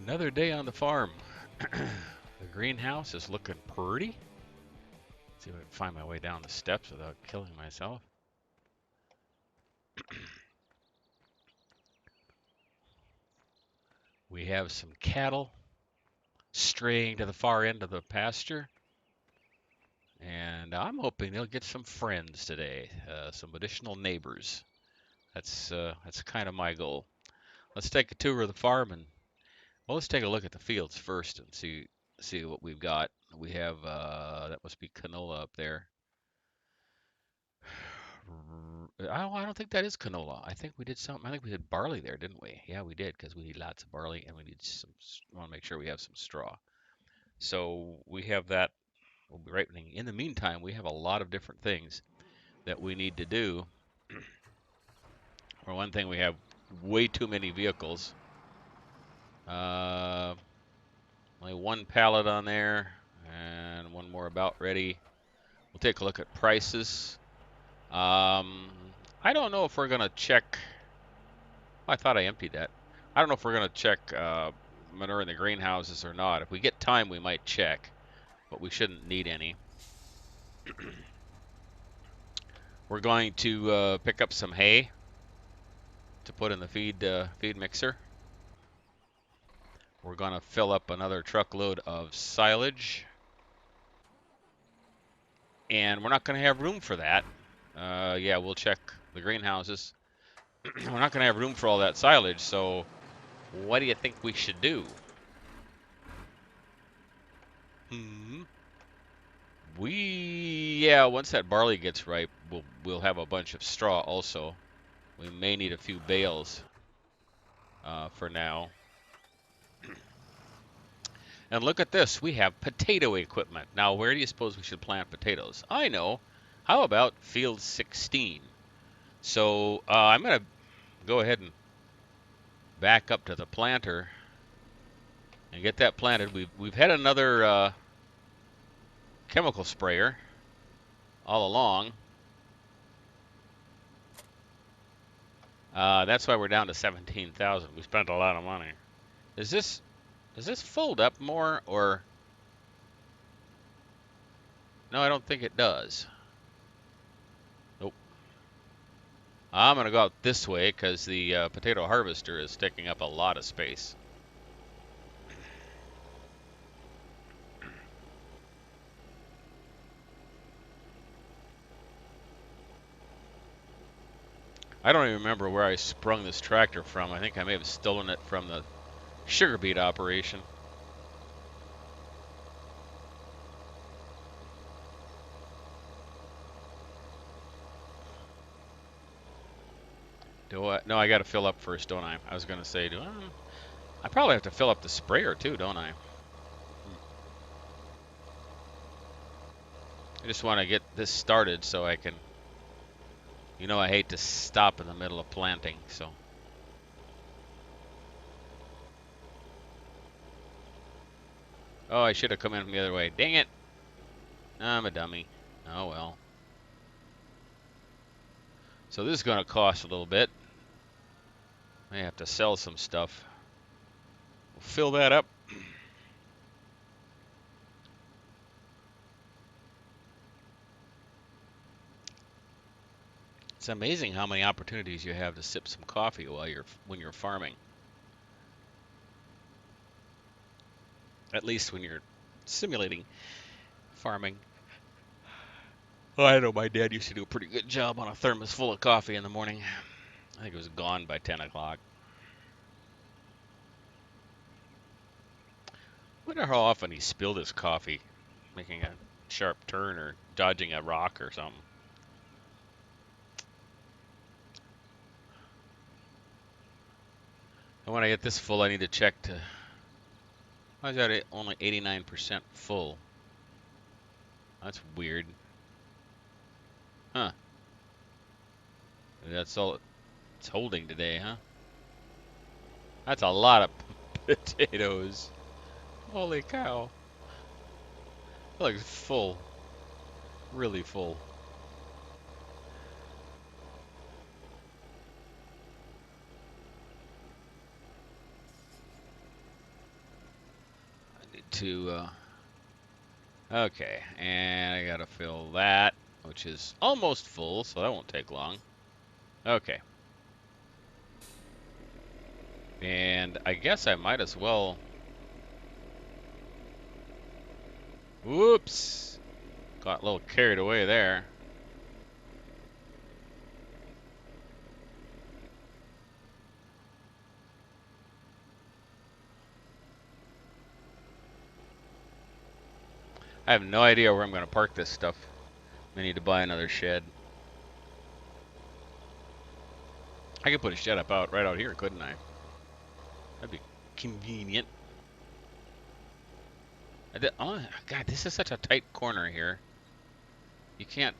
Another day on the farm. The greenhouse is looking pretty. See if I can find my way down the steps without killing myself. We have some cattle straying to the far end of the pasture, and I'm hoping they'll get some friends today, some additional neighbors. That's kind of my goal. Let's take a tour of the farm and well, let's take a look at the fields first and see what we've got. We have that must be canola up there. I don't think that is canola. I think we did something. I think we did barley there, didn't we? Yeah, we did because we need lots of barley and we need some. Want to make sure we have some straw. So we have that. We'll be ripening. In the meantime, we have a lot of different things that we need to do. For one thing, we have way too many vehicles. Only one pallet on there and one more about ready. We'll take a look at prices. I don't know if we're going to check. I thought I emptied that. I don't know if we're going to check manure in the greenhouses or not. If we get time, we might check, but we shouldn't need any. We're going to pick up some hay to put in the feed mixer. We're going to fill up another truckload of silage. And we're not going to have room for that. Yeah, we'll check the greenhouses. We're not going to have room for all that silage, so what do you think we should do? Yeah, once that barley gets ripe, we'll have a bunch of straw also. We may need a few bales for now. And look at this, we have potato equipment. Now, where do you suppose we should plant potatoes? I know. How about field 16? So I'm going to go ahead and back up to the planter and get that planted. We've had another chemical sprayer all along. That's why we're down to 17,000. We spent a lot of money. Does this fold up more or? No, I don't think it does. Nope. I'm gonna go out this way because the potato harvester is taking up a lot of space. I don't even remember where I sprung this tractor from. I think I may have stolen it from the sugar beet operation. No, I got to fill up first, don't I? I was gonna say, I probably have to fill up the sprayer too, don't I? I just want to get this started so I can. You know, I hate to stop in the middle of planting, so. Oh, I should have come in from the other way. Dang it. I'm a dummy. Oh, well. So this is going to cost a little bit. I have to sell some stuff. We'll fill that up. It's amazing how many opportunities you have to sip some coffee when you're farming. At least when you're simulating farming. Oh, I know my dad used to do a pretty good job on a thermos full of coffee in the morning. I think it was gone by 10 o'clock. Wonder how often he spilled his coffee, making a sharp turn or dodging a rock or something. And when I get this full, I need to check to. Why is that only 89% full? That's weird. Huh. Maybe that's all it's holding today, huh? That's a lot of potatoes. Holy cow. That looks full. Really full. to, okay, and I gotta fill that, which is almost full, so that won't take long. Okay. And I guess I might as well, whoops, got a little carried away there. I have no idea where I'm going to park this stuff. I need to buy another shed. I could put a shed up right out here, couldn't I? That'd be convenient. Oh, God, this is such a tight corner here. You can't.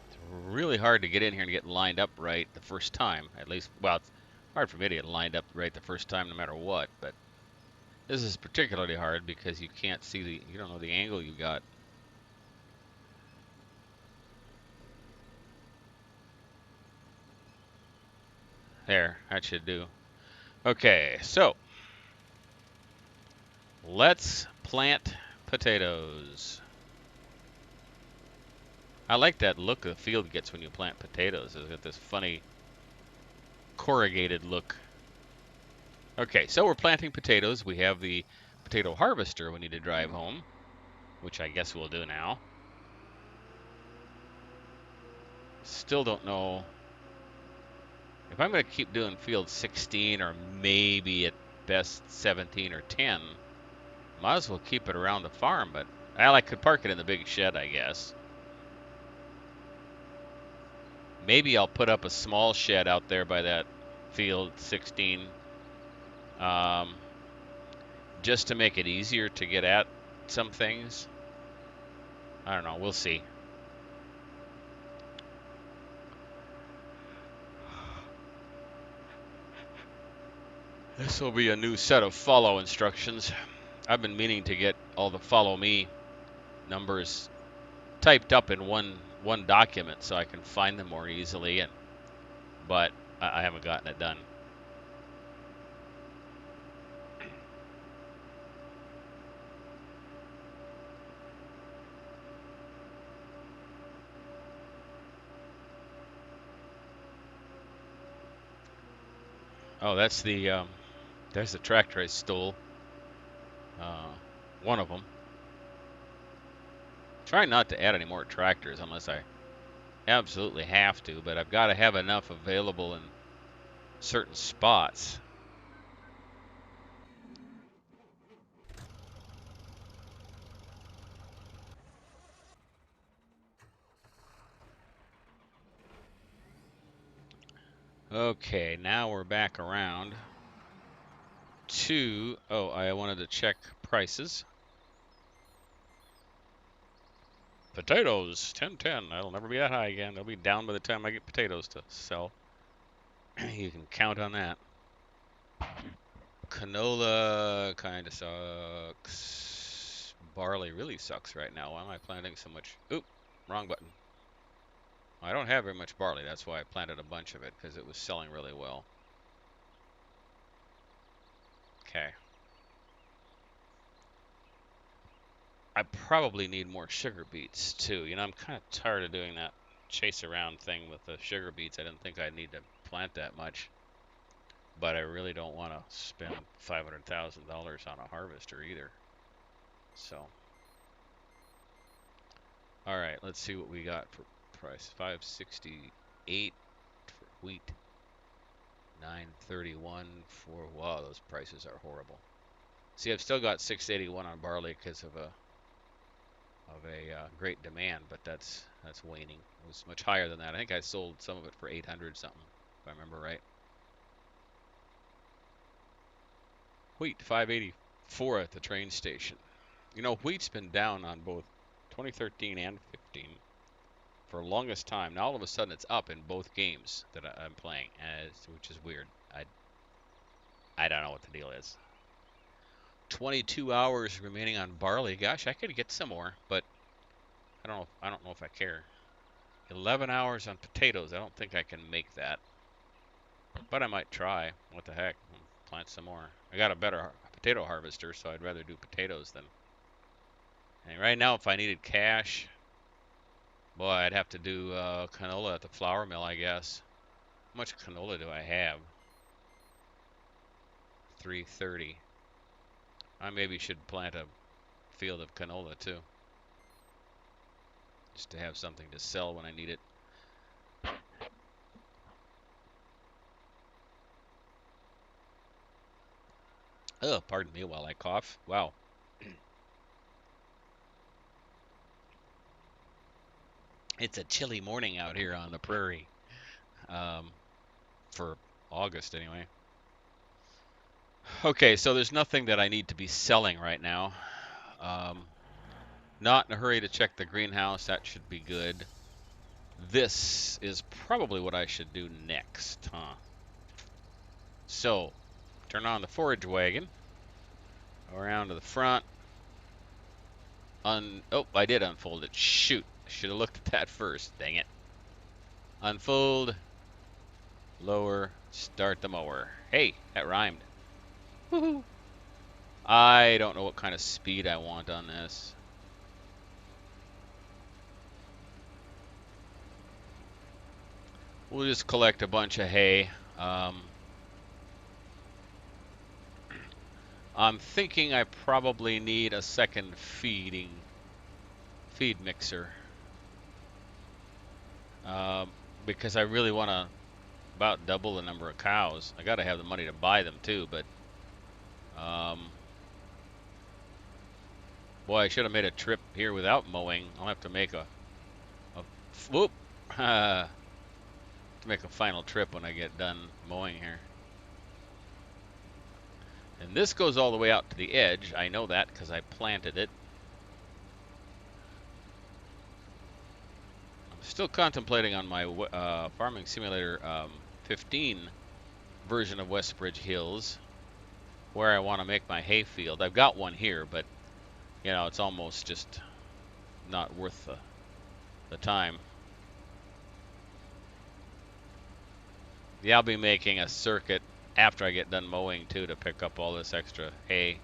It's really hard to get in here and get lined up right the first time. At least, well, it's hard for me to get lined up right the first time no matter what. But this is particularly hard because you can't see you don't know the angle you got. There, that should do. Okay, so let's plant potatoes. I like that look the field gets when you plant potatoes. It's got this funny corrugated look. Okay, so we're planting potatoes. We have the potato harvester we need to drive home, which I guess we'll do now. Still don't know if I'm going to keep doing field 16 or maybe at best 17 or 10. Might as well keep it around the farm, but I could park it in the big shed, I guess. Maybe I'll put up a small shed out there by that field 16, just to make it easier to get at some things. I don't know. We'll see. This will be a new set of follow instructions. I've been meaning to get all the follow me numbers typed up in one document so I can find them more easily, but I haven't gotten it done. Oh, there's the tractor I stole. One of them. Trying not to add any more tractors unless I absolutely have to, but I've got to have enough available in certain spots. Okay, now we're back around to, oh, I wanted to check prices. Potatoes, 10.10. That'll never be that high again. They'll be down by the time I get potatoes to sell. You can count on that. Canola kind of sucks. Barley really sucks right now. Why am I planting so much? Oop, wrong button. I don't have very much barley. That's why I planted a bunch of it, because it was selling really well. Okay. I probably need more sugar beets too. You know, I'm kind of tired of doing that chase around thing with the sugar beets. I didn't think I'd need to plant that much, but I really don't want to spend $500,000 on a harvester either. So, all right, let's see what we got for price. 568 for wheat, 931 for, wow, those prices are horrible. See, I've still got 681 on barley because of a great demand, but that's waning. It was much higher than that. I think I sold some of it for 800 something, if I remember right. Wheat 584 at the train station. You know, wheat's been down on both 2013 and 15 for the longest time. Now all of a sudden it's up in both games that I'm playing, which is weird. I don't know what the deal is. 22 hours remaining on barley. Gosh, I could get some more, but I don't know if I care. 11 hours on potatoes. I don't think I can make that, but I might try. What the heck? plant some more. I got a better potato harvester, so I'd rather do potatoes than. And right now, if I needed cash, boy, I'd have to do canola at the flour mill, I guess. How much canola do I have? 330. I maybe should plant a field of canola too, just to have something to sell when I need it. Oh, pardon me while I cough. Wow. It's a chilly morning out here on the prairie, um, for August anyway. Okay, so there's nothing that I need to be selling right now. Um, Not in a hurry to check the greenhouse. That should be good. This is probably what I should do next, huh? So, turn on the forage wagon. Go around to the front. Oh, I did unfold it. Shoot. I should have looked at that first. Dang it. Unfold. Lower. Start the mower. Hey, that rhymed. Woohoo. I don't know what kind of speed I want on this. We'll just collect a bunch of hay. I'm thinking I probably need a second feed mixer, because I really want to about double the number of cows. I got to have the money to buy them too, but um, boy, I should have made a trip here without mowing. I'll have to make a whoop to make a final trip when I get done mowing here. And this goes all the way out to the edge. I know that because I planted it. I'm still contemplating on my Farming Simulator 15 version of Westbridge Hills where I want to make my hay field. I've got one here, but you know, it's almost just not worth the time. Yeah, I'll be making a circuit after I get done mowing too to pick up all this extra hay.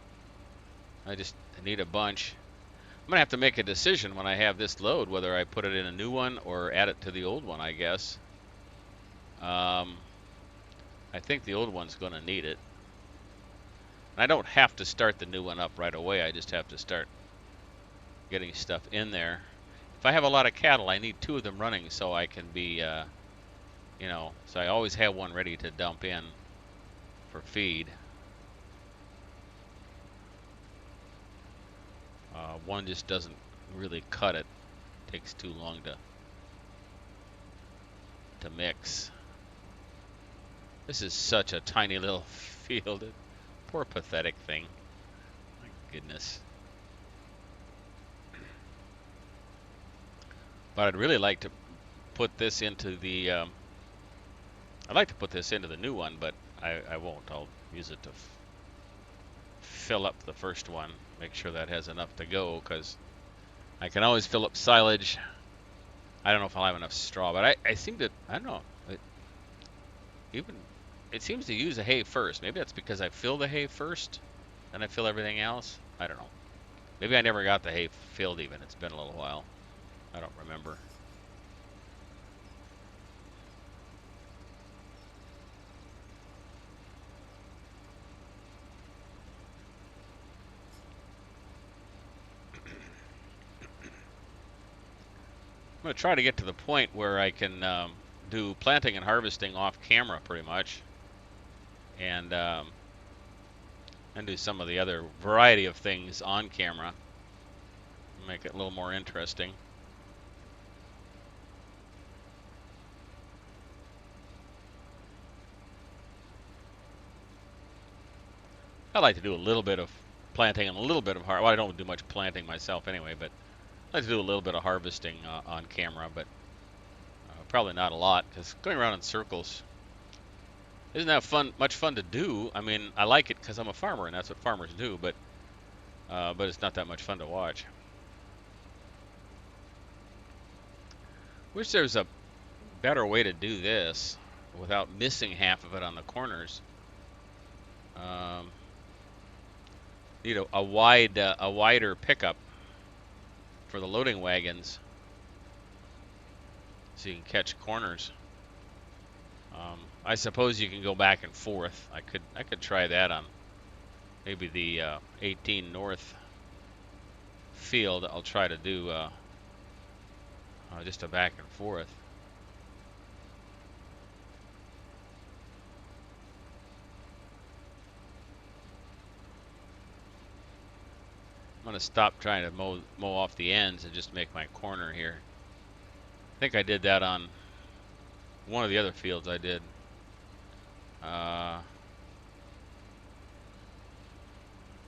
I need a bunch. I'm gonna have to make a decision when I have this load whether I put it in a new one or add it to the old one, I guess. I think the old one's gonna need it. And I don't have to start the new one up right away. I just have to start getting stuff in there. If I have a lot of cattle, I need 2 of them running so I can be, you know, so I always have one ready to dump in for feed. One just doesn't really cut it. Takes too long to mix. This is such a tiny little field. Poor pathetic thing. My goodness. But I'd really like to put this into the I'd like to put this into the new one, but I won't. I'll use it to fill up the first one, make sure that has enough to go, because I can always fill up silage. I don't know if I'll have enough straw, but I seem to, I don't know, it seems to use the hay first. Maybe that's because I fill the hay first, then I fill everything else. I don't know. Maybe I never got the hay filled even. It's been a little while. I don't remember. I'm going to try to get to the point where I can do planting and harvesting off camera pretty much, and do some of the other variety of things on camera, make it a little more interesting. I like to do a little bit of planting and a little bit of well, I don't do much planting myself anyway, but I like to do a little bit of harvesting on camera, but probably not a lot, because going around in circles isn't that much fun to do. I mean, I like it because I'm a farmer and that's what farmers do, but it's not that much fun to watch. Wish there was a better way to do this without missing half of it on the corners. Um, a wider pickup for the loading wagons, so you can catch corners. I suppose you can go back and forth. I could try that on maybe the 18 North field. I'll try to do just a back and forth. I'm gonna stop trying to mow off the ends and just make my corner here. I think I did that on one of the other fields I did.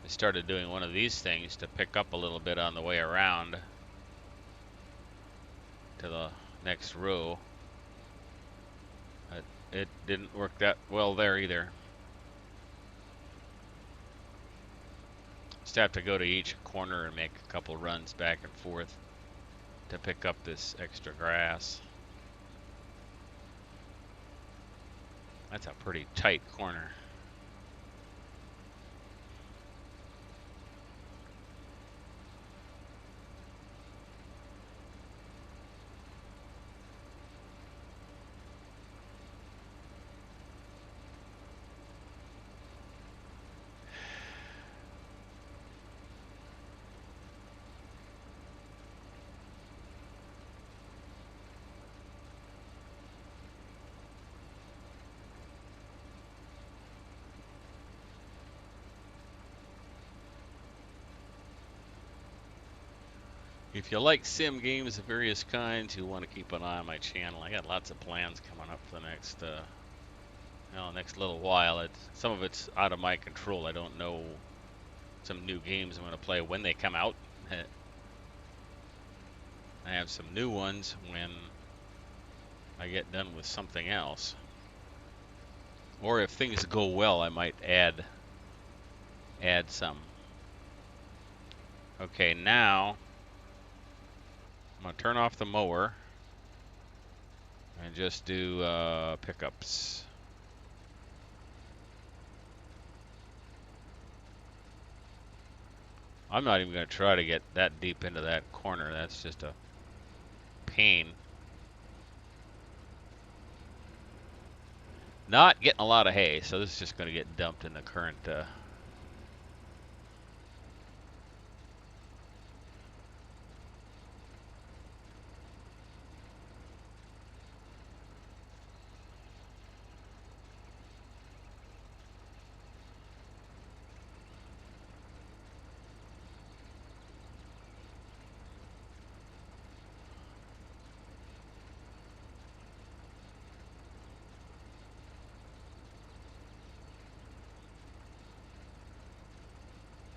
I started doing one of these things to pick up a little bit on the way around to the next row. But it didn't work that well there either. Just have to go to each corner and make a couple runs back and forth to pick up this extra grass. That's a pretty tight corner. If you like sim games of various kinds, you'll want to keep an eye on my channel. I got lots of plans coming up for the next little while. Some of it's out of my control. I don't know some new games I'm going to play when they come out. I have some new ones when I get done with something else. Or if things go well, I might add some. Okay, now I'm going to turn off the mower and just do pickups. I'm not even going to try to get that deep into that corner. That's just a pain. Not getting a lot of hay, so this is just going to get dumped in the current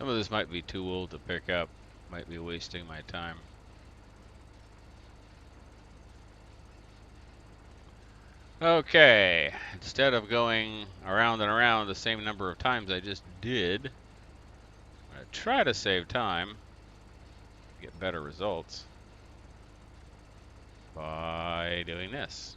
some of this might be too old to pick up. Might be wasting my time. Okay, instead of going around and around the same number of times I just did, I'm going to try to save time, get better results by doing this.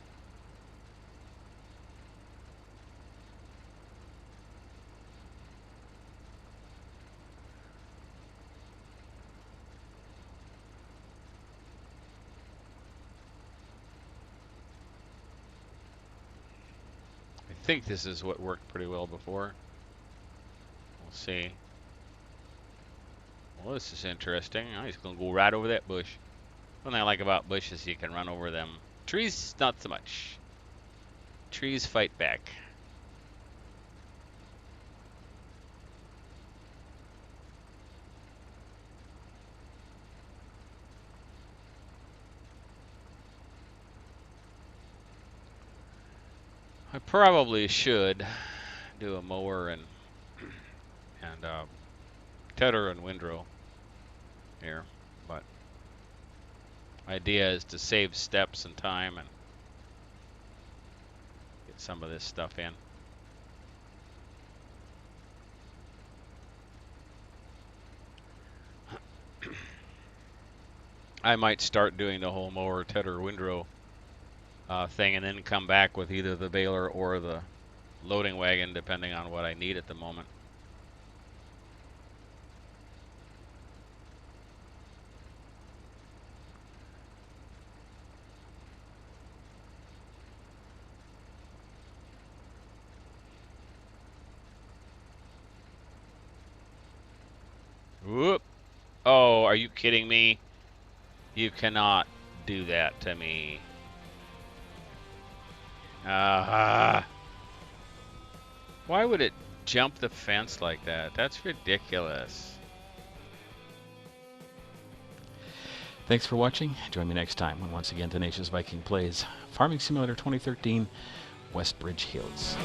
I think this is what worked pretty well before. We'll see. Well, this is interesting. I'm just going to go right over that bush. One thing I like about bushes, you can run over them. Trees, not so much. Trees fight back. I probably should do a mower and tedder and windrow here, but idea is to save steps and time and get some of this stuff in. I might start doing the whole mower, tedder, windrow thing, and then come back with either the baler or the loading wagon depending on what I need at the moment. Whoop. Oh, are you kidding me? You cannot do that to me. Ah. Why would it jump the fence like that? That's ridiculous. Thanks for watching. Join me next time when once again Tenacious Viking plays Farming Simulator 2013 Westbridge Hills.